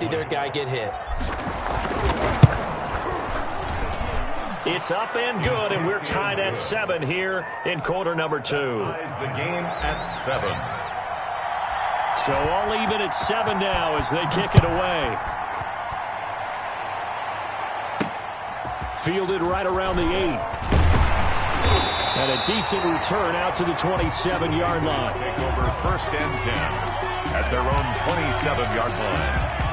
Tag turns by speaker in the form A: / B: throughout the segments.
A: see their guy get hit.
B: It's up and good, and we're tied at 7 here in quarter number 2.
C: Ties the game at 7.
B: So all even at 7 now as they kick it away. Fielded right around the 8. And a decent return out to the 27-yard line.
C: Take over 1st and 10 at their own 27-yard line.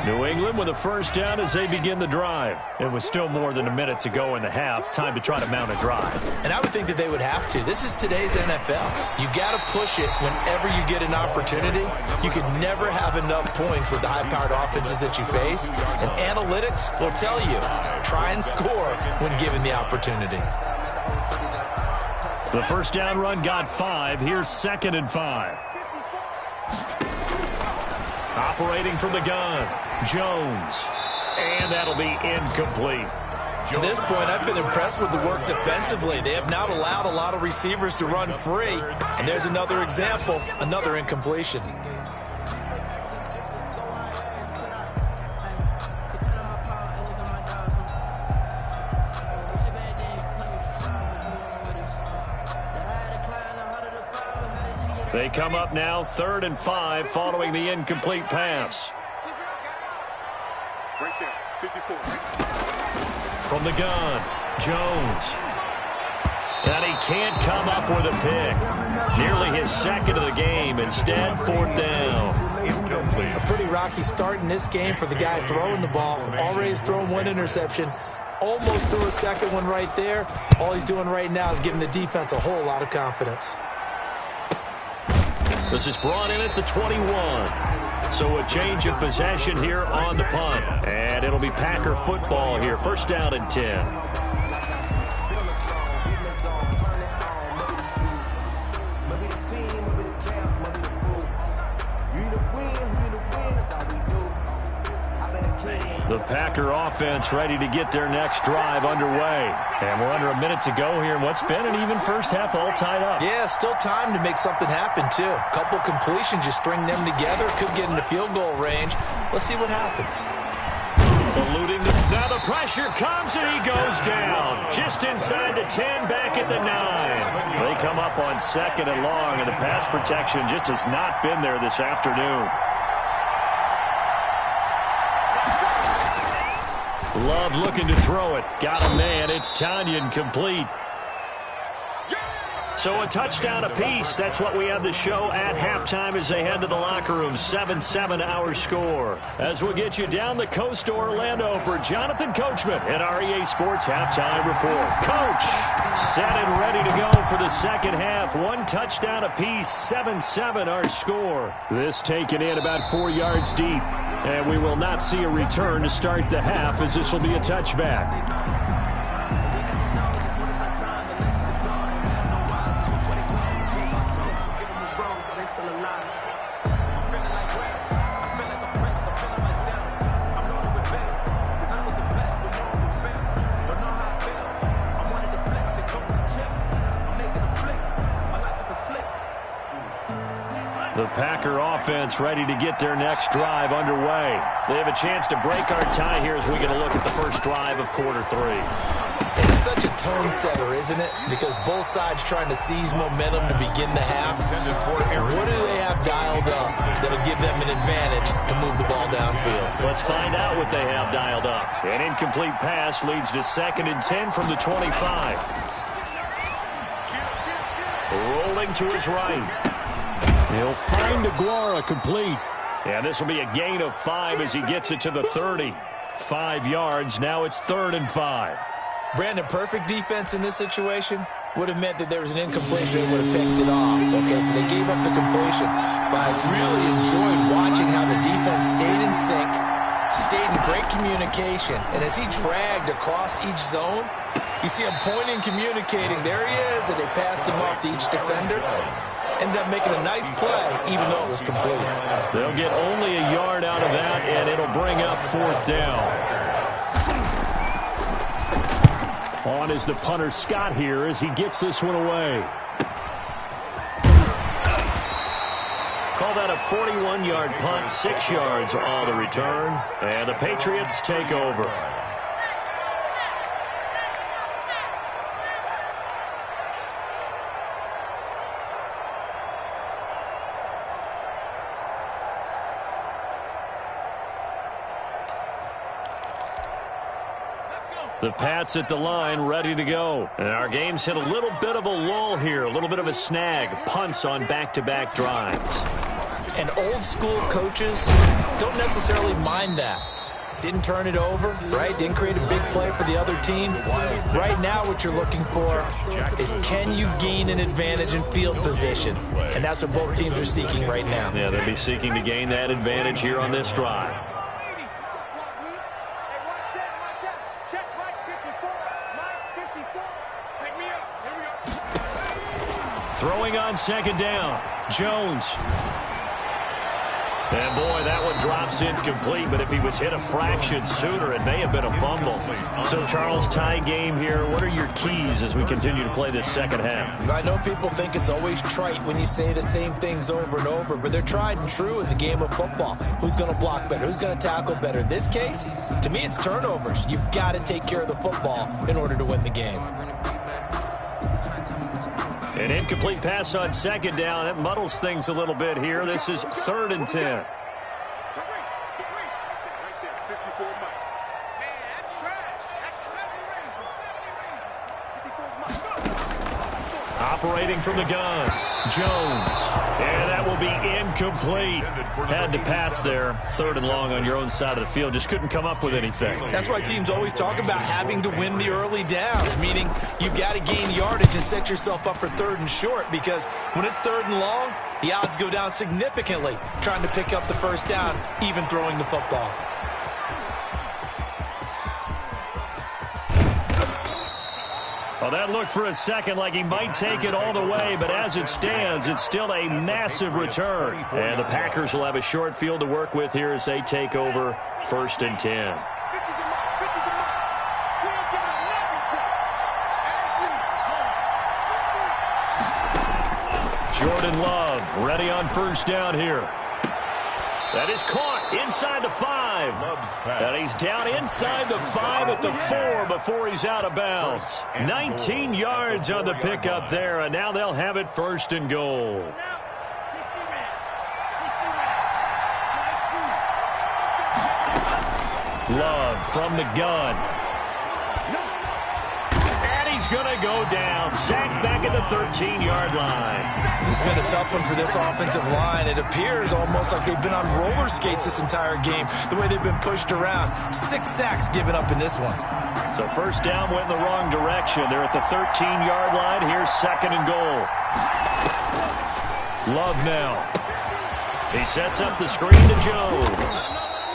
B: New England with a first down as they begin the drive. It was still more than a minute to go in the half. Time to try to mount a drive.
A: And I would think that they would have to. This is today's NFL. You got to push it whenever you get an opportunity. You can never have enough points with the high-powered offenses that you face. And analytics will tell you, try and score when given the opportunity.
B: The first down run got 5. Here's 2nd and 5. Operating from the gun, Jones. And that'll be incomplete.
A: To this point, I've been impressed with the work defensively. They have not allowed a lot of receivers to run free. And there's another example, another incompletion.
B: They come up now 3rd and 5 following the incomplete pass.
D: Right there, 54.
B: From the gun, Jones. And he can't come up with a pick. Nearly his 2nd of the game. Instead, 4th down.
C: Incomplete.
A: A pretty rocky start in this game for the guy throwing the ball. Already has thrown 1 interception. Almost threw a 2nd one right there. All he's doing right now is giving the defense a whole lot of confidence.
B: This is brought in at the 21. So a change of possession here on the punt. And it'll be Packer football here. First down and 10. The Packer offense ready to get their next drive underway. And we're under a minute to go here in what's been an even first half all tied up.
A: Yeah, still time to make something happen, too. A couple completions, you string them together, could get into field goal range. Let's see what happens.
B: Eluding now the pressure comes and he goes down. Just inside the 10, back at the 9. They come up on 2nd and long, and the pass protection just has not been there this afternoon. Love looking to throw it. Got a man. It's Tanyan complete. So a touchdown apiece. That's what we have the show at halftime as they head to the locker room. 7-7 our score. As we'll get you down the coast to Orlando for Jonathan Coachman at our EA Sports Halftime Report. Coach, set and ready to go for the second half. 1 touchdown apiece. 7-7 our score. This taken in about 4 yards deep. And we will not see a return to start the half as this will be a touchback. The Packer offense ready to get their next drive underway. They have a chance to break our tie here as we get a look at the first drive of quarter 3.
A: It's such a tone setter, isn't it? Because both sides trying to seize momentum to begin the half. What do they have dialed up that'll give them an advantage to move the ball downfield?
B: Let's find out what they have dialed up. An incomplete pass leads to 2nd and 10 from the 25. Rolling to his right. He'll find Aguara complete. And this will be a gain of 5 as he gets it to the 30. 5 yards. Now it's 3rd and 5.
A: Brandon, perfect defense in this situation would have meant that there was an incompletion and would have picked it off. Okay, so they gave up the completion. But I really enjoyed watching how the defense stayed in sync, stayed in great communication. And as he dragged across each zone, you see him pointing, communicating. There he is, and they passed him off to each defender. Ended up making a nice play, even though it was complete.
B: They'll get only a yard out of that, and it'll bring up 4th down. On is the punter Scott here as he gets this one away. Call that a 41-yard punt, 6 yards all the return, and the Patriots take over. The Pats at the line, ready to go. And our game's hit a little bit of a lull here, a little bit of a snag. Punts on back-to-back drives.
A: And old-school coaches don't necessarily mind that. Didn't turn it over, right? Didn't create a big play for the other team. Right now what you're looking for is, can you gain an advantage in field position? And that's what both teams are seeking right now.
B: Yeah, they'll be seeking to gain that advantage here on this drive. Throwing on second down, Jones. And boy, that one drops incomplete, but if he was hit a fraction sooner, it may have been a fumble. So, Charles, tie game here. What are your keys as we continue to play this second half?
A: I know people think it's always trite when you say the same things over and over, but they're tried and true in the game of football. Who's going to block better? Who's going to tackle better? In this case, to me, it's turnovers. You've got to take care of the football in order to win the game.
B: An incomplete pass on second down. That muddles things a little bit here. This is 3rd and 10. Operating from the gun, Jones. And that will be incomplete. Had to pass there. 3rd and long on your own side of the field. Just couldn't come up with anything.
A: That's why teams always talk about having to win the early downs, meaning you've got to gain yardage and set yourself up for 3rd and short, because when it's 3rd and long, the odds go down significantly trying to pick up the first down, even throwing the football.
B: Well, that looked for a second like he might take it all the way, but as it stands, it's still a massive return. And the Packers will have a short field to work with here as they take over 1st and 10. Jordan Love ready on first down here. That is caught inside the 5. And he's down inside the 5 at the 4 before he's out of bounds. 19 yards on the pickup there, and now they'll have it 1st and goal. Love from the gun. And he's going to go down. Sacked back at the 13-yard line.
A: This has been a tough one for this offensive line. It appears almost like they've been on roller skates this entire game, the way they've been pushed around. 6 sacks given up in this one.
B: So first down went in the wrong direction. They're at the 13-yard line. Here's 2nd and goal. Love now. He sets up the screen to Jones.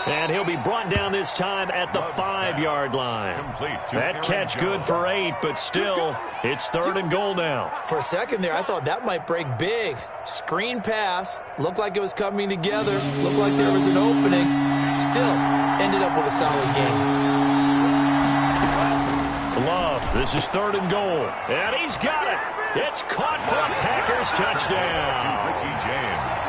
B: And he'll be brought down this time at the 5-yard line. That catch good for 8, but still, it's 3rd and goal now.
A: For a second there, I thought that might break big. Screen pass. Looked like it was coming together. Looked like there was an opening. Still, ended up with a solid game.
B: Love, this is 3rd and goal. And he's got it. It's caught for a Packers touchdown.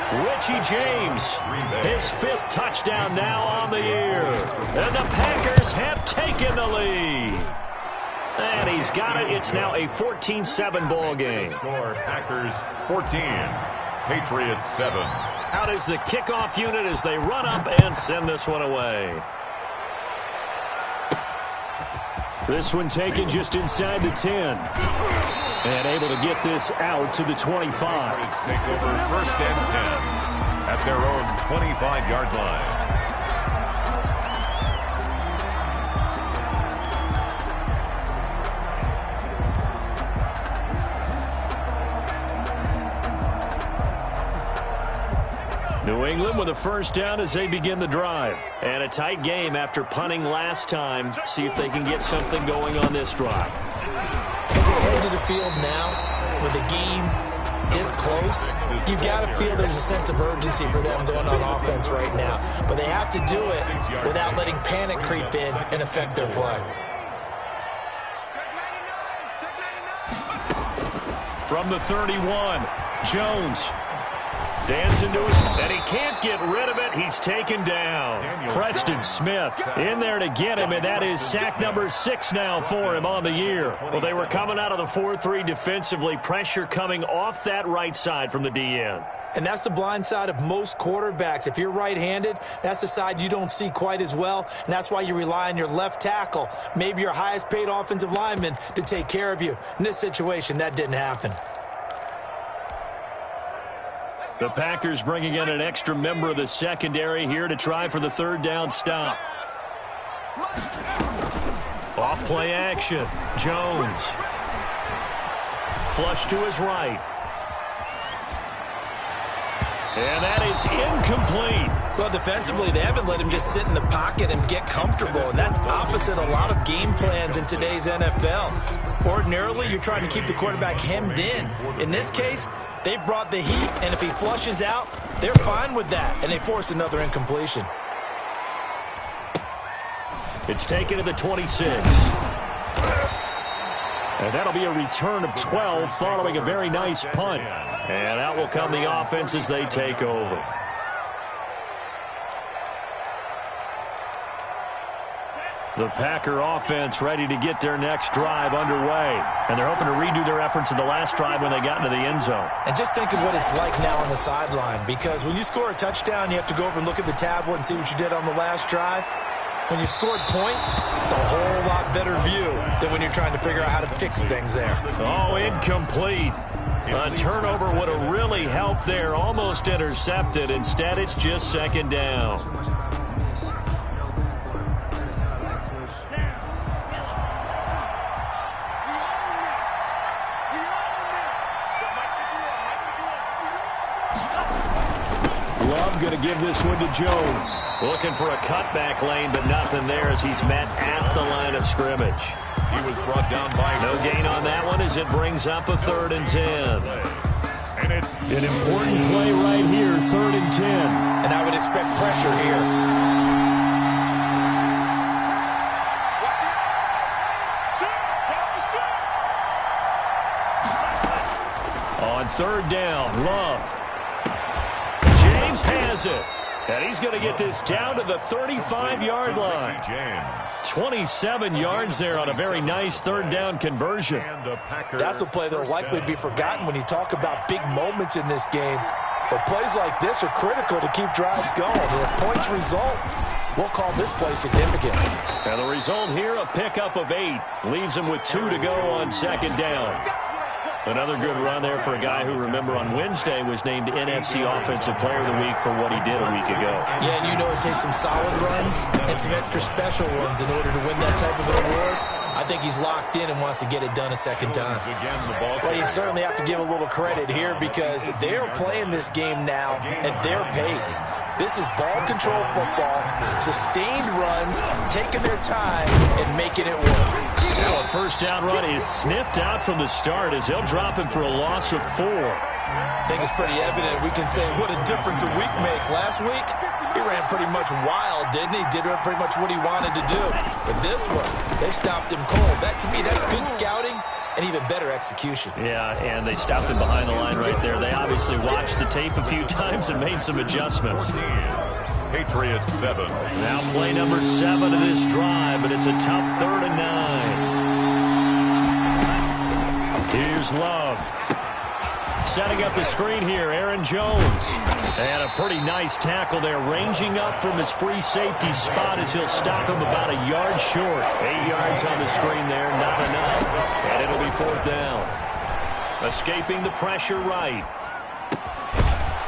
B: Richie James, his 5th touchdown now on the year. And the Packers have taken the lead. And he's got it. It's now a 14-7 ball game.
C: Score, Packers 14, Patriots 7.
B: Out is the kickoff unit as they run up and send this one away. This one taken just inside the 10. And able to get this out to the 25.
C: Patriots take over 1st and 10 at their own 25-yard line.
B: New England with a first down as they begin the drive. And a tight game after punting last time. See if they can get something going on this drive.
A: As they head to the field now, with the game this close, you've got to feel there's a sense of urgency for them going on offense right now. But they have to do it without letting panic creep in and affect their play.
B: From the 31, Jones. Dancing to his, and he can't get rid of it. He's taken down. Preston Smith in there to get him, and that is sack number 6 now for him on the year. Well, they were coming out of the 4-3 defensively. Pressure coming off that right side from the DN.
A: And that's the blind side of most quarterbacks. If you're right-handed, that's the side you don't see quite as well, and that's why you rely on your left tackle, maybe your highest-paid offensive lineman, to take care of you. In this situation, that didn't happen.
B: The Packers bringing in an extra member of the secondary here to try for the 3rd down stop. Off play action. Jones. Flush to his right. And that is incomplete.
A: Well, defensively, they haven't let him just sit in the pocket and get comfortable, and that's opposite a lot of game plans in today's NFL. Ordinarily, you're trying to keep the quarterback hemmed in. In this case, they brought the heat, and if he flushes out, they're fine with that, and they force another incompletion.
B: It's taken to the 26. And that'll be a return of 12 following a very nice punt. And out will come the offense as they take over. The Packer offense ready to get their next drive underway. And they're hoping to redo their efforts in the last drive when they got into the end zone.
A: And just think of what it's like now on the sideline, because when you score a touchdown, you have to go over and look at the tablet and see what you did on the last drive. When you scored points, it's a whole lot better view than when you're trying to figure out how to fix things there.
B: Oh, incomplete. A turnover would have really helped there. Almost intercepted. Instead, it's just 2nd down. Love going to give this one to Jones. Looking for a cutback lane, but nothing there as he's met at the line of scrimmage.
C: He was brought down by
B: no gain on that one as it brings up a 3rd and 10.
C: And it's
B: an important play right here, 3rd and 10.
A: And I would expect pressure here.
B: On 3rd down, Love. James has it. And he's going to get this down to the 35-yard line. 27 yards there on a very nice 3rd down conversion.
A: That's a play that will likely be forgotten when you talk about big moments in this game. But plays like this are critical to keep drives going. And if points result, we'll call this play significant.
B: And the result here, a pickup of 8. Leaves him with 2 to go on 2nd down. Another good run there for a guy who, remember, on Wednesday was named NFC Offensive Player of the Week for what he did a week ago.
A: Yeah, and you know it takes some solid runs and some extra special ones in order to win that type of an award. I think he's locked in and wants to get it done a 2nd time. Well, you certainly have to give a little credit here because they're playing this game now at their pace. This is ball control football, sustained runs, taking their time, and making it work.
B: Now a 1st down run is sniffed out from the start as he'll drop him for a loss of 4.
A: I think it's pretty evident. We can say what a difference a week makes. Last week, he ran pretty much wild, didn't he? Did pretty much what he wanted to do. But this one, they stopped him cold. That, to me, that's good scouting and even better execution.
B: Yeah, and they stopped him behind the line right there. They obviously watched the tape a few times and made some adjustments.
C: Patriots 7.
B: Now play number 7 of this drive, but it's a tough 3rd and 9. Here's Love. Setting up the screen here, Aaron Jones. And a pretty nice tackle there, ranging up from his free safety spot as he'll stop him about a yard short. 8 yards on the screen there, not enough. And it'll be 4th down. Escaping the pressure right.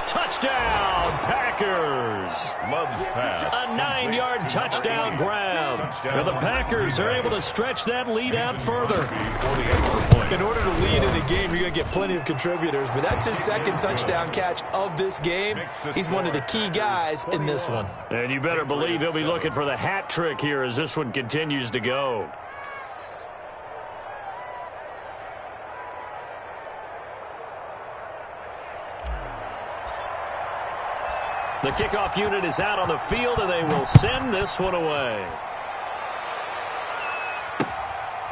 B: Touchdown, Packers!
C: Love's pass.
B: A 9-yard touchdown grab. Now the Packers are able to stretch that lead out further.
A: In order to lead in a game, you're going to get plenty of contributors, but that's his 2nd touchdown catch of this game. He's one of the key guys in this one.
B: And you better believe he'll be looking for the hat trick here as this one continues to go. The kickoff unit is out on the field, and they will send this one away.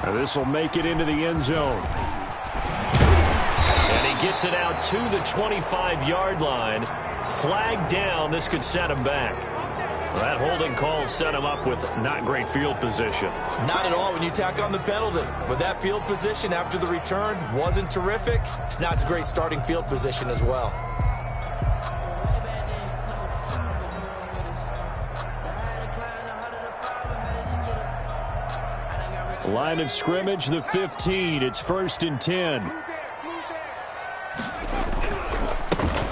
B: Now this will make it into the end zone. gets it out to the 25-yard line. Flag down. This could set him back. That holding call set him up with not great field position.
A: Not at all when you tack on the penalty. But that field position after the return wasn't terrific. It's not a great starting field position as well.
B: Line of scrimmage, the 15. It's 1st and 10.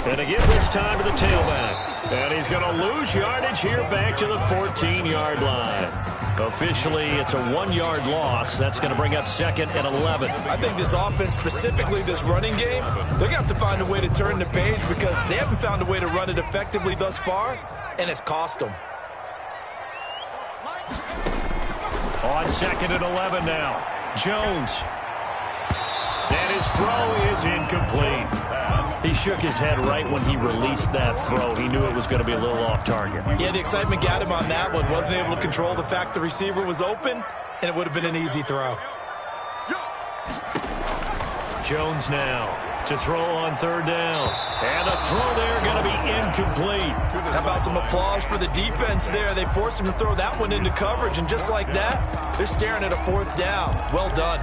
B: And again this time to the tailback. And he's going to lose yardage here back to the 14-yard line. Officially, it's a 1-yard loss. That's going to bring up 2nd and 11.
A: I think this offense, specifically this running game, they're going to have to find a way to turn the page because they haven't found a way to run it effectively thus far, and it's cost them.
B: On 2nd and 11 now. Jones. And his throw is incomplete. He shook his head right when he released that throw. He knew it was going to be a little off target.
A: Yeah, the excitement got him on that one. Wasn't able to control the fact the receiver was open, and it would have been an easy throw.
B: Jones now to throw on 3rd down. And a throw there going to be incomplete.
A: How about some applause for the defense there? They forced him to throw that one into coverage, and just like that, they're staring at a 4th down. Well done.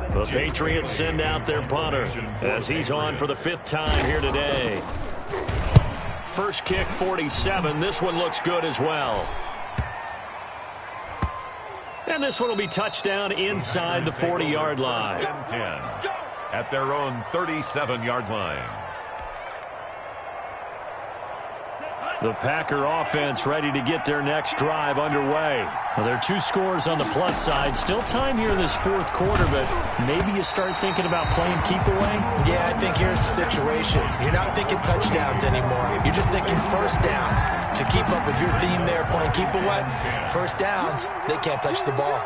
B: The Patriots send out their punter as he's on for the 5th time here today. First kick, 47. This one looks good as well. And this one will be touchdown inside the 40-yard line.
C: 10 at their own 37-yard line.
B: The Packer offense ready to get their next drive underway. Well, there are 2 scores on the plus side. Still time here in this 4th quarter, but maybe you start thinking about playing keep away?
A: Yeah, I think here's the situation. You're not thinking touchdowns anymore. You're just thinking first downs. To keep up with your theme there, playing keep away, first downs, they can't touch the ball.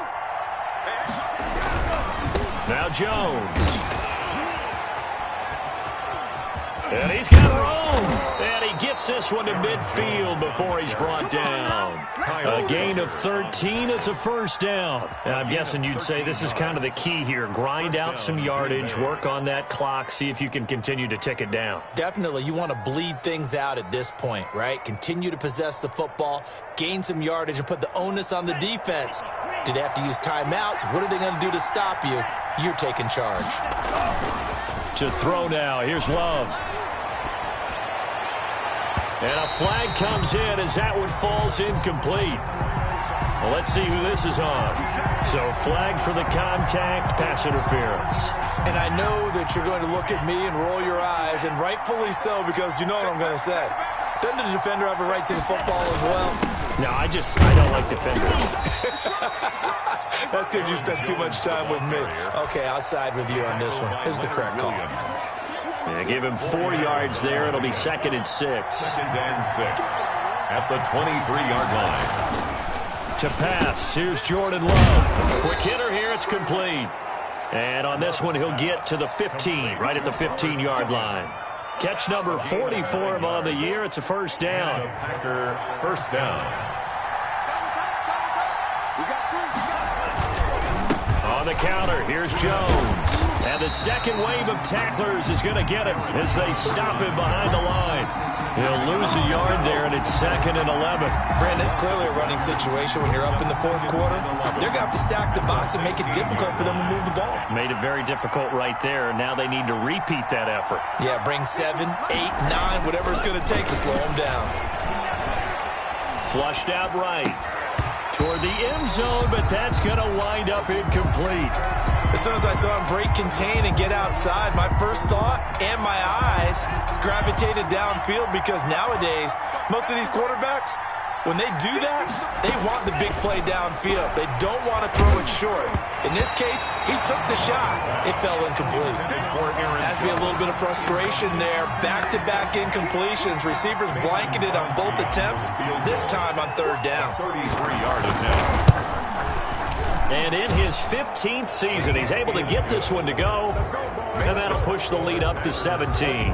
B: Now Jones. And he's got room. And he gets this one to midfield before he's brought down. A gain of 13. It's a 1st down. And I'm guessing you'd say this is kind of the key here. Grind out some yardage, work on that clock, see if you can continue to tick it down.
A: Definitely. You want to bleed things out at this point, right? Continue to possess the football, gain some yardage, and put the onus on the defense. Do they have to use timeouts? What are they going to do to stop you? You're taking charge.
B: To throw now. Here's Love. And a flag comes in as that one falls incomplete. Well, let's see who this is on. So flag for the contact, pass interference.
A: And I know that you're going to look at me and roll your eyes, and rightfully so, because you know what I'm going to say. Doesn't the defender have a right to the football as well?
B: No, I don't like defenders.
A: That's because you spent too much time with me. Okay, I'll side with you on this one. Here's the correct call.
B: Yeah, give him 4 yards there. It'll be 2nd and 6.
C: 2nd and 6 at the 23-yard line.
B: To pass, here's Jordan Love. Quick hitter here, it's complete. And on this one, he'll get to the 15, right at the 15-yard line. Catch number 40 for him on the year. It's a 1st down.
C: Packer 1st down.
B: On the counter, here's Jones. And the second wave of tacklers is going to get him as they stop him behind the line. He'll lose a yard there, and it's 2nd and 11.
A: Brandon, it's clearly a running situation when you're up in the 4th quarter. They're going to have to stack the box and make it difficult for them to move the ball.
B: Made it very difficult right there, and now they need to repeat that effort.
A: Yeah, bring 7, 8, 9, whatever it's going to take to slow them down.
B: Flushed out right. Toward the end zone, but that's going to wind up incomplete.
A: As soon as I saw him break, contain, and get outside, my first thought and my eyes gravitated downfield because nowadays, most of these quarterbacks, when they do that, they want the big play downfield. They don't want to throw it short. In this case, he took the shot. It fell incomplete. Has to be a little bit of frustration there. Back-to-back incompletions. Receivers blanketed on both attempts, this time on 3rd down.
C: 33-yard attempt.
B: And in his 15th season, he's able to get this one to go. And that'll push the lead up to 17.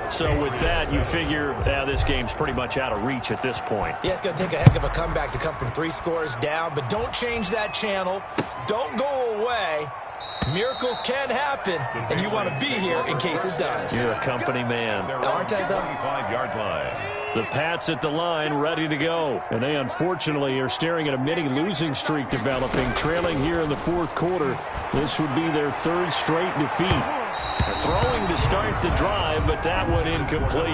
B: So with that, you figure this game's pretty much out of reach at this point.
A: Yeah, it's going to take a heck of a comeback to come from 3 scores down, but don't change that channel. Don't go away. Miracles can happen, and you want to be here in case it does.
B: You're a company man.
A: Aren't I, though?
C: 25-yard line.
B: The Pats at the line, ready to go. And they, unfortunately, are staring at a mini losing streak developing, trailing here in the 4th quarter. This would be their 3rd straight defeat. Throwing to start the drive, but that one incomplete.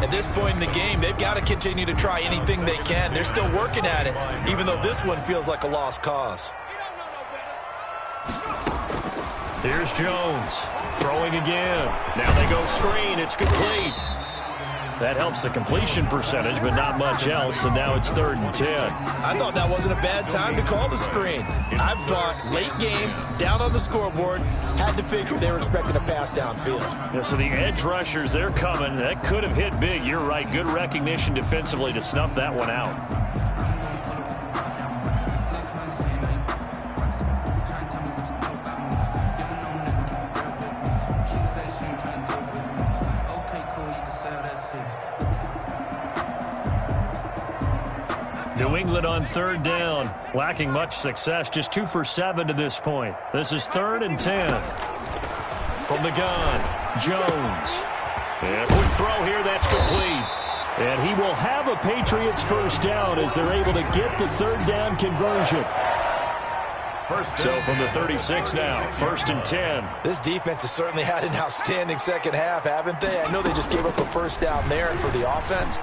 A: At this point in the game, they've got to continue to try anything they can. They're still working at it, even though this one feels like a lost cause.
B: Here's Jones, throwing again. Now they go screen, it's complete. That helps the completion percentage, but not much else, and now it's 3rd and 10.
A: I thought that wasn't a bad time to call the screen. I thought late game, down on the scoreboard, had to figure they were expecting a pass downfield.
B: Yeah, so the edge rushers, they're coming. That could have hit big. You're right. Good recognition defensively to snuff that one out. New England on 3rd down, lacking much success, just 2 for 7 to this point. This is 3rd and 10. From the gun, Jones. And quick throw here, that's complete. And he will have a Patriots 1st down as they're able to get the 3rd down conversion. So from the 36 now, 1st and 10.
A: This defense has certainly had an outstanding second half, haven't they? I know they just gave up a 1st down there, and for the offense,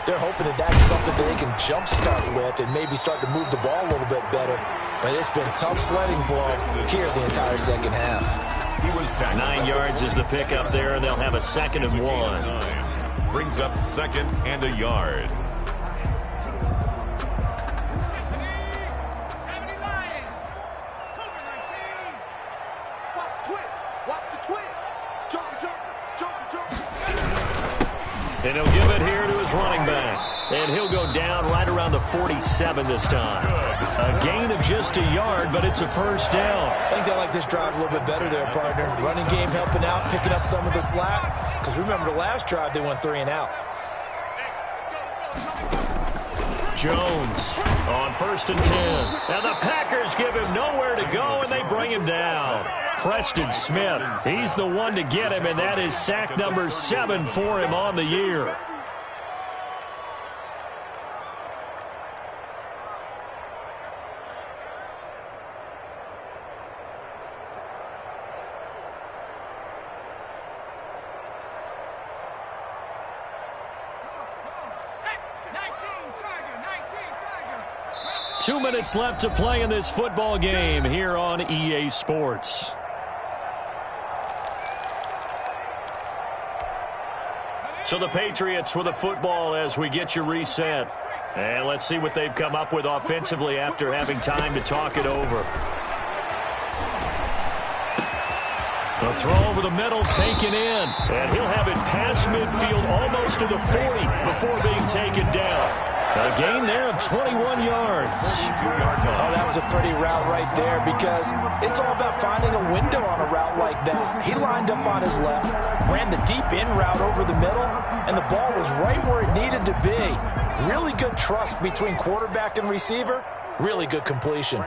A: they're hoping that that's something that they can jumpstart with and maybe start to move the ball a little bit better. But it's been tough sledding for them here the entire second half.
B: 9 yards is the pickup there, and they'll have a 2nd and 1.
C: Brings up 2nd and a yard.
B: And he'll give it here to his running back. And he'll go down right around the 47 this time. A gain of just a yard, but it's a 1st down.
A: I think they like this drive a little bit better there, partner. Running game helping out, picking up some of the slack. Because remember the last drive, they went 3 and out.
B: Jones on 1st and 10. Now the Packers give him nowhere to go, and they bring him down. Preston Smith, he's the one to get him, and that is sack number 7 for him on the year. Two minutes left to play in this football game here on EA Sports. So the Patriots with the football as we get you reset. And let's see what they've come up with offensively after having time to talk it over. A throw over the middle, taken in. And he'll have it past midfield almost to the 40 before being taken down. A gain there of 21 yards.
A: Oh, that was a pretty route right there because it's all about finding a window on a route like that. He lined up on his left, ran the deep in route over the middle, and the ball was right where it needed to be. Really good trust between quarterback and receiver. Really good completion.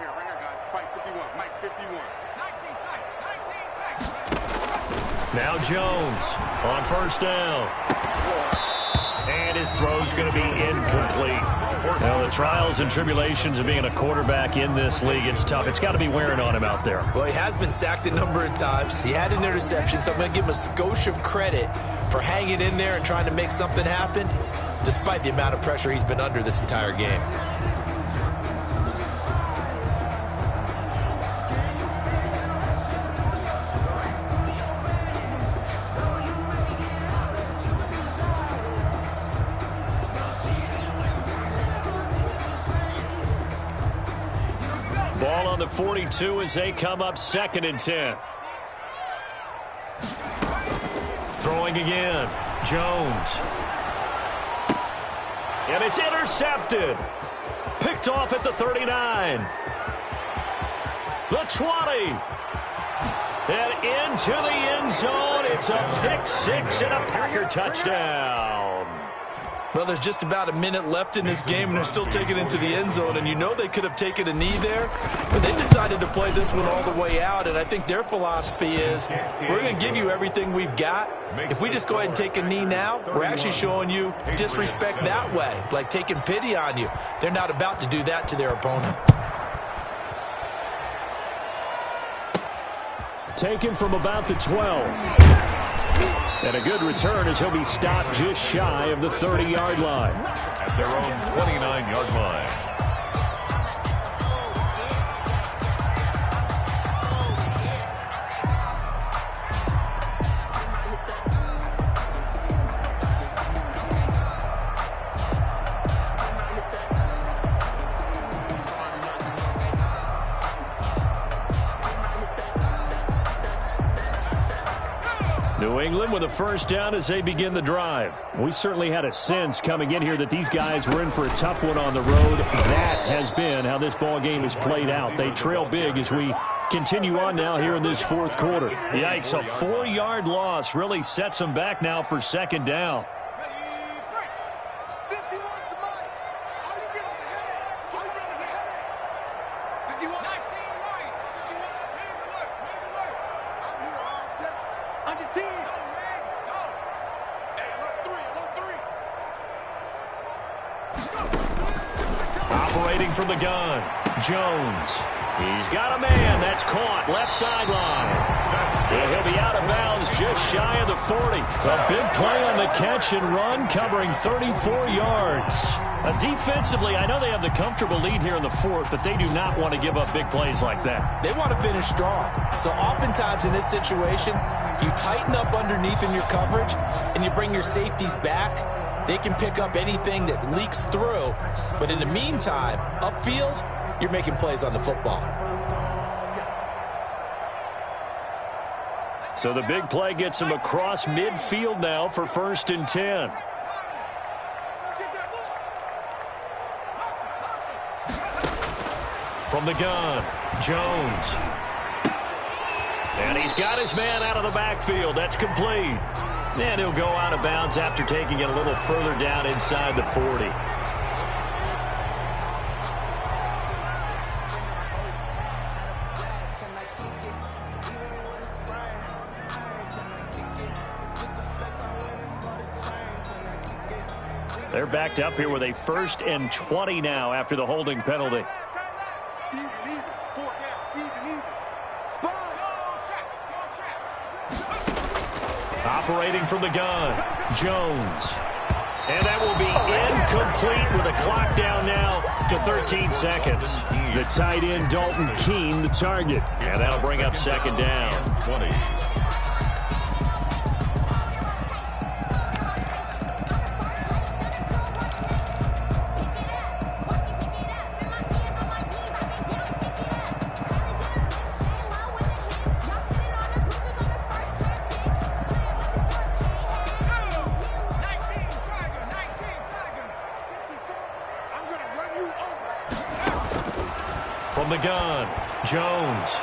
B: Now Jones on 1st down. And his throw's going to be incomplete. Now, the trials and tribulations of being a quarterback in this league, it's tough. It's got to be wearing on him out there.
A: Well, he has been sacked a number of times. He had an interception, so I'm going to give him a skosh of credit for hanging in there and trying to make something happen, despite the amount of pressure he's been under this entire game.
B: Ball on the 42 as they come up 2nd and 10. Throwing again. Jones. And it's intercepted. Picked off at the 39. The 20. And into the end zone. It's a pick six and a Packer touchdown.
A: Well, there's just about a minute left in this game, and they're still taking it into the end zone. And you know they could have taken a knee there, but they decided to play this one all the way out. And I think their philosophy is, we're going to give you everything we've got. If we just go ahead and take a knee now, we're actually showing you disrespect that way, like taking pity on you. They're not about to do that to their opponent.
B: Taken from about the 12. And a good return as he'll be stopped just shy of the 30-yard line.
C: At their own 29-yard line.
B: New England with a first down as they begin the drive. We certainly had a sense coming in here that these guys were in for a tough one on the road. That has been how this ball game has played out. They trail big as we continue on now here in this fourth quarter. Yikes, a 4-yard loss really sets them back now for second down. Operating from the gun, Jones. He's got a man. That's caught. Left sideline. And he'll be out of bounds just shy of the 40. A big play on the catch and run, covering 34 yards. Defensively, I know they have the comfortable lead here in the fourth, but they do not want to give up big plays like that.
A: They want to finish strong. So oftentimes in this situation, you tighten up underneath in your coverage, and you bring your safeties back. They can pick up anything that leaks through. But in the meantime, upfield, you're making plays on the football.
B: So the big play gets him across midfield now for 1st and 10. From the gun, Jones. And he's got his man out of the backfield. That's complete. And he'll go out of bounds after taking it a little further down inside the 40. They're backed up here with a 1st and 20 now after the holding penalty. Operating from the gun, Jones. And that will be incomplete with a clock down now to 13 seconds. The tight end, Dalton Keene, the target. And that'll bring up 2nd down.
C: 20.
B: From the gun, Jones.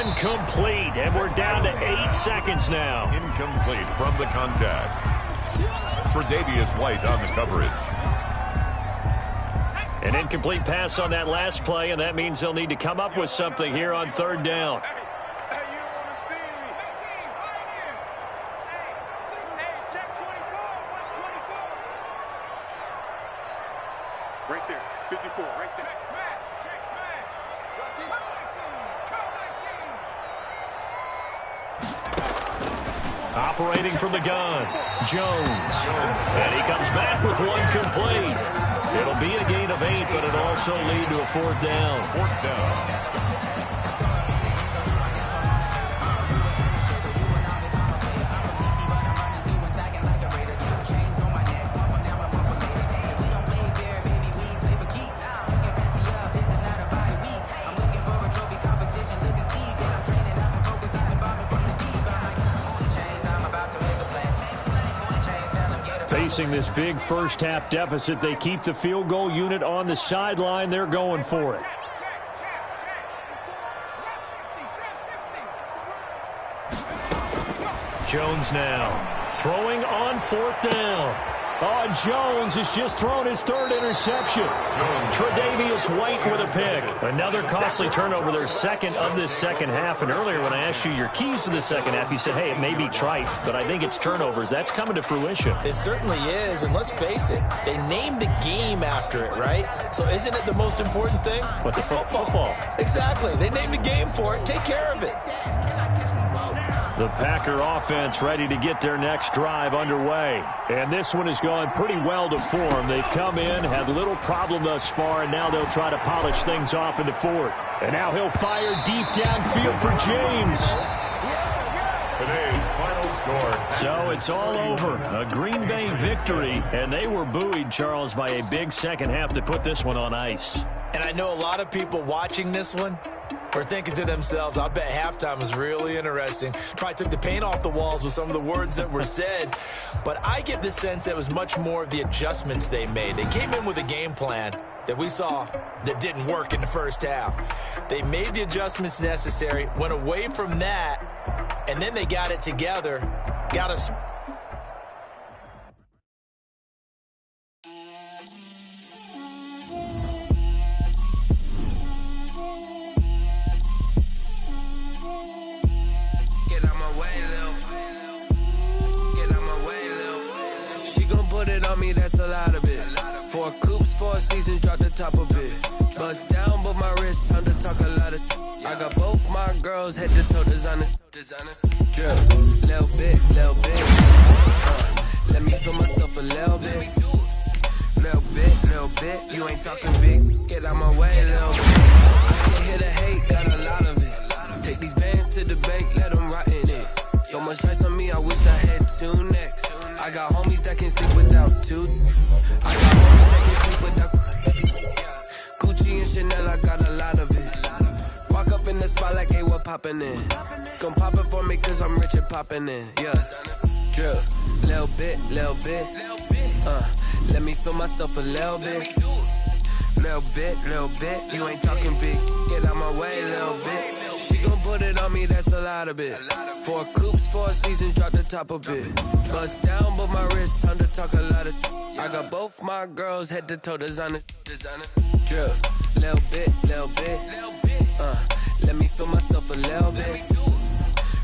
B: Incomplete, and we're down to 8 seconds now.
C: Incomplete from the contact. Tre'Davious White on the coverage.
B: An incomplete pass on that last play, and that means they'll need to come up with something here on 3rd down.
D: Right there, 54, right there.
B: Operating from the gun, Jones. And he comes back with one complete. It'll be a gain of 8, but it'll also lead to a 4th down.
C: 4th down.
B: Facing this big 1st half deficit, they keep the field goal unit on the sideline. They're going for it. Jones now throwing on 4th down. Oh, Jones has just thrown his 3rd interception. Tre'Davious White with a pick. Another costly turnover, their 2nd of this second half. And earlier when I asked you your keys to the second half, you said, hey, it may be trite, but I think it's turnovers. That's coming to fruition.
A: It certainly is, and let's face it, they named the game after it, right? So isn't it the most important thing? It's football. Exactly. They named the game for it. Take care of it.
B: The Packer offense ready to get their next drive underway. And this one has gone pretty well to form. They've come in, had little problem thus far, and now they'll try to polish things off in the 4th. And now he'll fire deep downfield for James.
C: Today's final score.
B: So it's all over. A Green Bay victory, and they were buoyed, Charles, by a big second half to put this one on ice.
A: And I know a lot of people watching this one are thinking to themselves, I bet halftime was really interesting. Probably took the paint off the walls with some of the words that were said. But I get the sense that it was much more of the adjustments they made. They came in with a game plan that we saw that didn't work in the first half. They made the adjustments necessary, went away from that, and then they got it together, got us.
E: That's a lot of it. 4 coops, 4 seasons, drop the top of it. Bust down, but my wrist, time to talk a lot of. I got both my girls head to toe designer. Drill, little bit. Let me feel myself a little bit. Little bit. You ain't talking big. Get out my way, little bit. I can't hear the hate, got a lot of it. Take these bands to the bank, let them rot in it. So much ice on me, I wish I had 2 necks. I got homies that can sleep without 2. I got homies that can sleep without Gucci and Chanel, I got a lot of it. Walk up in the spot like, hey, what poppin' in? Gon' pop it for me cause I'm rich and poppin' in. Yeah, drill, little bit. Let me feel myself a little bit. Little bit. You ain't talking big. Get out my way, little bit. She gon' put it on me, that's a lot of it. 4 coops, 4 seasons, drop the top of it. Bust down, but my wrist, time to talk a lot of. I got both my girls head to toe designer. Drill, little bit. Let me feel myself a little bit.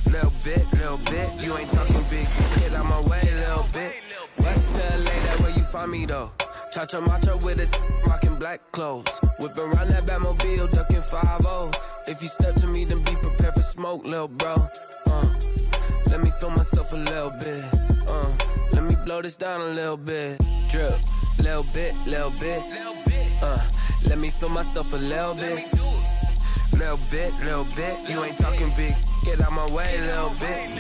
E: Little bit. You ain't talking big. Get out my way, little bit. West LA, that where you find me though. Cha-cha matcha with it, rockin' black clothes. Whippin' around that Batmobile, duckin' 5-0. If you step to me, then be prepared for smoke, lil' bro. Let me feel myself a little bit. Let me blow this down a little bit. Drip, little bit. Let me feel myself a little bit. Little bit. You ain't talking big. Get out my way, little bit.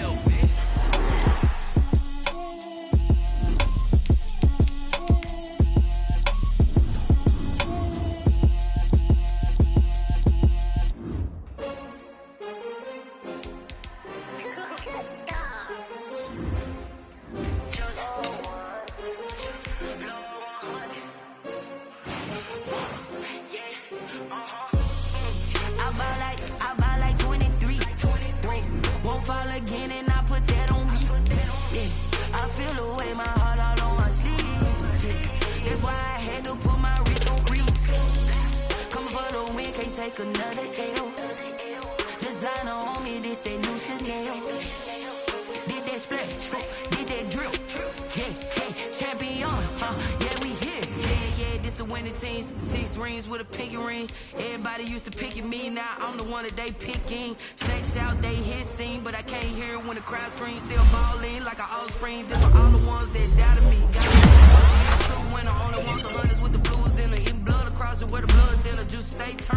E: Another L. Designer on me, this that new Chanel. Did that splash, did that drip. Yeah, champion, yeah, we here. Yeah, this the winning team. 6 rings with a pinky ring. Everybody used to pick at me, now I'm the one that they picking. Snakes out, they hit scene, but I can't hear it when the crowd screams. Still ballin' like an offspring. This for all the ones that doubted me. Got me true when I only want the hunters with the blues in the in blood across it where the blood then the juice stay turned.